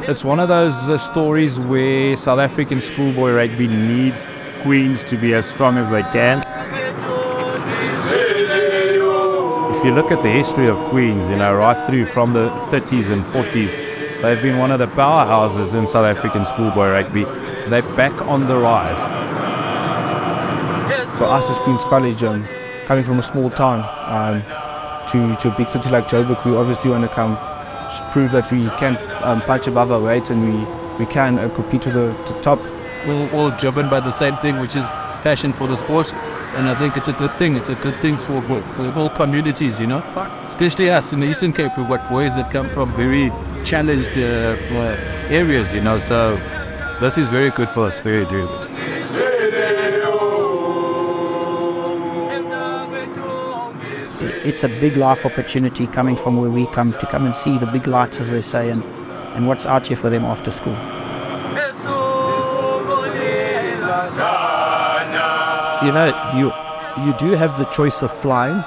It's one of those stories where South African schoolboy rugby needs Queens to be as strong as they can. If you look at the history of Queens, right through from the 30s and 40s, they've been one of the powerhouses in South African schoolboy rugby. They're back on the rise. For us as Queen's College, coming from a small town to a big city like Joburg, we obviously want to come prove that we can punch above our weight and we can compete to the top. We're all driven by the same thing, which is passion for the sport, and I think it's a good thing. It's a good thing for all communities, especially us in the Eastern Cape. We've got boys that come from very challenged areas, so this is very good for us, very good. It's a big life opportunity coming from where we come, to come and see the big lights, as they say, and what's out here for them after school. You do have the choice of flying,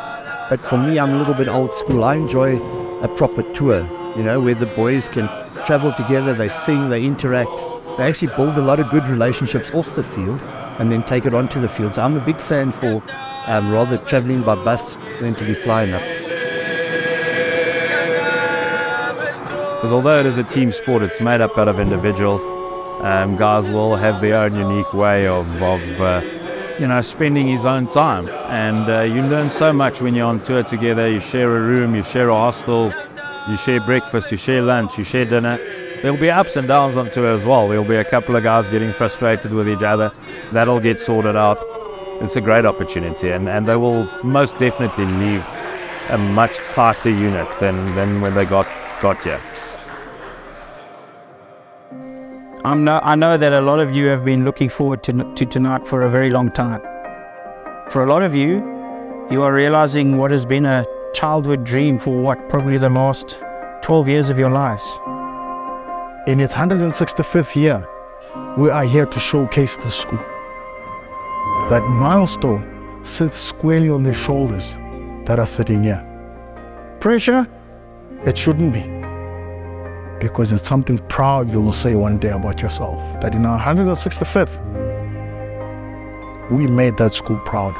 but for me, I'm a little bit old school. I enjoy a proper tour, where the boys can travel together, they sing, they interact. They actually build a lot of good relationships off the field and then take it onto the field. So I'm a big fan for rather traveling by bus than to be flying up. Because although it is a team sport, it's made up out of individuals. Guys will have their own unique way of spending his own time. And you learn so much when you're on tour together. You share a room, you share a hostel, you share breakfast, you share lunch, you share dinner. There'll be ups and downs on tour as well. There'll be a couple of guys getting frustrated with each other. That'll get sorted out. It's a great opportunity, and they will most definitely leave a much tighter unit than when they got here. I know that a lot of you have been looking forward to tonight for a very long time. For a lot of you, you are realizing what has been a childhood dream for probably the last 12 years of your lives. In its 165th year, we are here to showcase the school. That milestone sits squarely on the shoulders that are sitting here. Pressure? It shouldn't be. Because it's something proud you will say one day about yourself. That in our 165th, we made that school proud.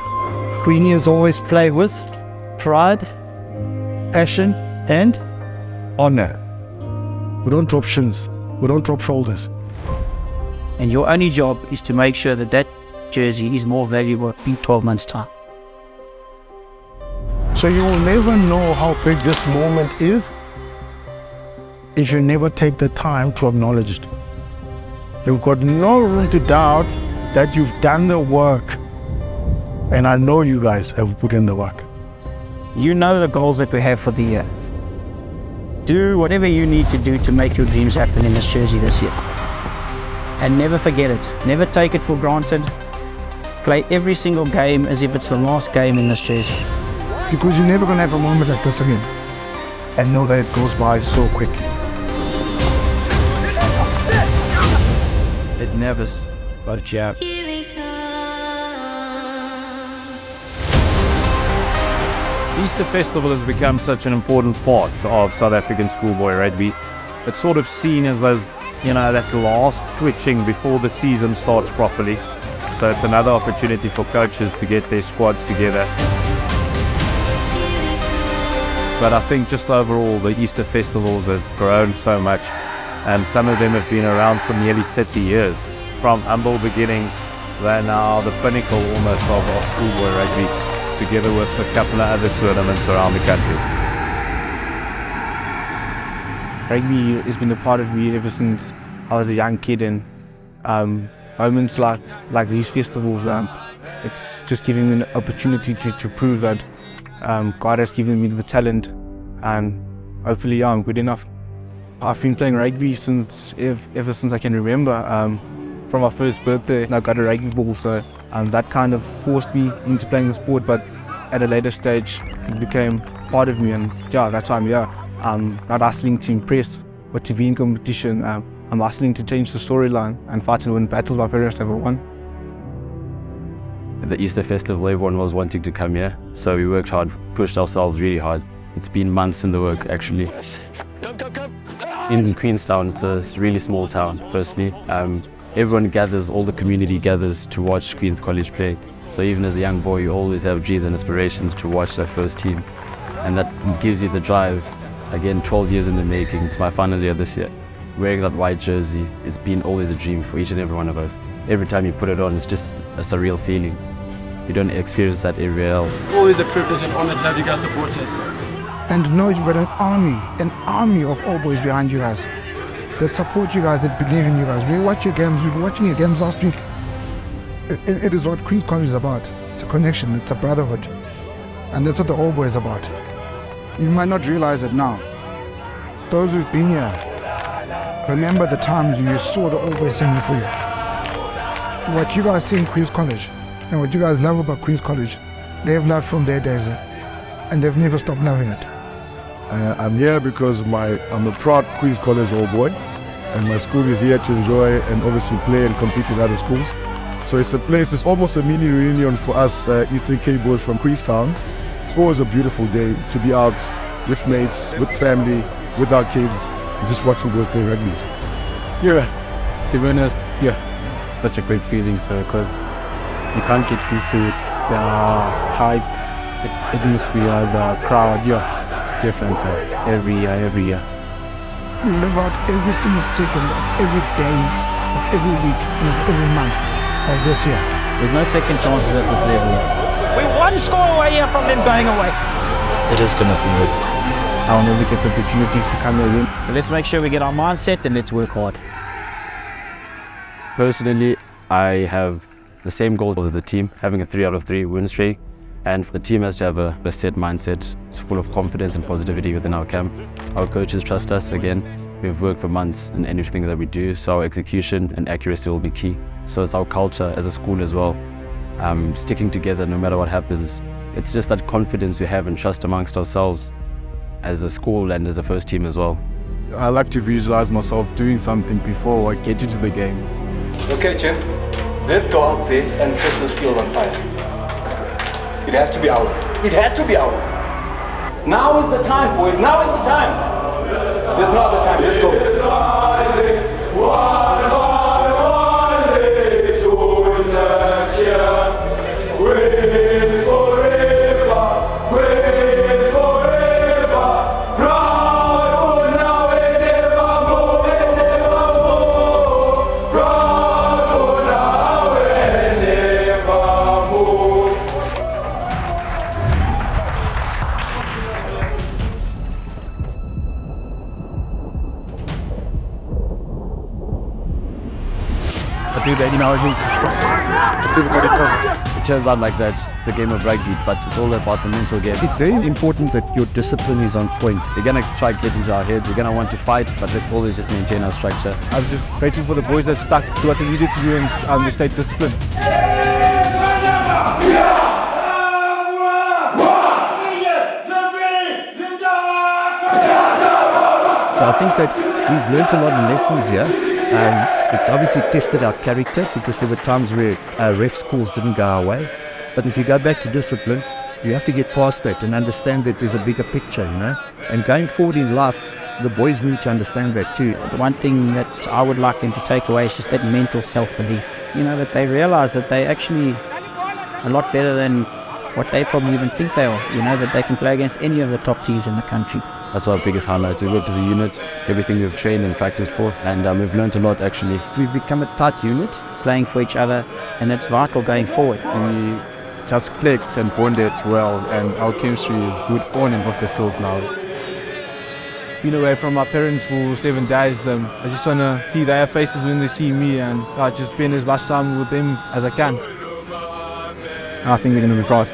Queenians always play with pride, passion, and honor. We don't drop shins. We don't drop shoulders. And your only job is to make sure that jersey is more valuable in 12 months' time. So you will never know how big this moment is if you never take the time to acknowledge it. You've got no room to doubt that you've done the work. And I know you guys have put in the work. You know the goals that we have for the year. Do whatever you need to do to make your dreams happen in this jersey this year. And never forget it. Never take it for granted. Play every single game as if it's the last game in this jersey. Because you're never going to have a moment like this again. And know that it goes by so quickly. It never got you out. Easter Festival has become such an important part of South African schoolboy rugby. It's sort of seen as those, that last twitching before the season starts properly. So it's another opportunity for coaches to get their squads together. But I think just overall the Easter festivals has grown so much, and some of them have been around for nearly 30 years. From humble beginnings, they're now the pinnacle almost of schoolboy rugby, together with a couple of other tournaments around the country. Rugby has been a part of me ever since I was a young kid, and moments like these festivals, it's just giving me an opportunity to prove that God has given me the talent, and hopefully I'm good enough. I've been playing rugby ever since I can remember. From my first birthday, I got a rugby ball, so that kind of forced me into playing the sport, but at a later stage it became part of me, and that's why I'm here. I'm not hustling to impress, but to be in competition. I'm hustling to change the storyline and fight and win battles my parents never won. At the Easter Festival, everyone was wanting to come here, so we worked hard, pushed ourselves really hard. It's been months in the work, actually. Come! In Queenstown, it's a really small town, firstly. Everyone gathers, all the community gathers to watch Queen's College play. So even as a young boy, you always have dreams and aspirations to watch that first team. And that gives you the drive. Again, 12 years in the making. It's my final year this year. Wearing that white jersey, it's been always a dream for each and every one of us. Every time you put it on, it's just a surreal feeling. You don't experience that everywhere else. It's always a privilege and honor to have you guys support us. And to know you've got an army of old boys behind you guys that support you guys, that believe in you guys. We watch your games, we were watching your games last week. It is what Queen's College is about. It's a connection, it's a brotherhood. And that's what the old boy is about. You might not realize it now. Those who've been here, remember the times when you saw the old boys singing for you. What you guys see in Queen's College, and what you guys love about Queen's College, they've loved from their days, and they've never stopped loving it. I'm here because I'm a proud Queen's College old boy, and my school is here to enjoy and obviously play and compete with other schools. So it's almost a mini reunion for us Eastern Cape boys from Queenstown. It's always a beautiful day to be out with mates, with family, with our kids, and just watching boys play rugby. Yeah, to be honest, yeah, such a great feeling, so because you can't get used to it. The hype, the atmosphere, the crowd, yeah, it's different. So every year. You live out every single second of every day, of every week, and of every month of this year. There's no second chances at this level. We're one score away here from them going away. It is going to be worth it. I'll never get the opportunity to come here again. So let's make sure we get our mindset and let's work hard. Personally, I have the same goal as the team, having a 3 out of 3 win streak. And the team has to have a set mindset. It's full of confidence and positivity within our camp. Our coaches trust us again. We've worked for months in anything that we do, so our execution and accuracy will be key. So it's our culture as a school as well. Sticking together no matter what happens. It's just that confidence we have and trust amongst ourselves as a school and as a first team as well. I like to visualize myself doing something before I get into the game. Okay, gents, let's go out there and set this field on fire. It has to be ours. It has to be ours. Now is the time, boys. Now is the time. There's no other time. Let's go. I think that, everybody comes. It turns out like that, it's a game of rugby, but it's all about the mental game. It's very important that your discipline is on point. We're going to try to get into our heads, we're going to want to fight, but let's always just maintain our structure. I'm just grateful for the boys that stuck to what they needed to do and they stayed disciplined. So I think that we've learned a lot of lessons here. It's obviously tested our character because there were times where ref calls didn't go our way. But if you go back to discipline, you have to get past that and understand that there's a bigger picture, you know. And going forward in life, the boys need to understand that too. The one thing that I would like them to take away is just that mental self-belief. You know, that they realize that they actually a lot better than what they probably even think they are. You know, that they can play against any of the top teams in the country. That's our biggest highlight. We worked as a unit, everything we've trained and practiced for, and we've learned a lot actually. We've become a tight unit. Playing for each other, and that's vital going forward. We just clicked and bonded well, and our chemistry is good on and off the field now. Been away from my parents for 7 days. I just want to see their faces when they see me, and I just spend as much time with them as I can. I think they're going to be proud.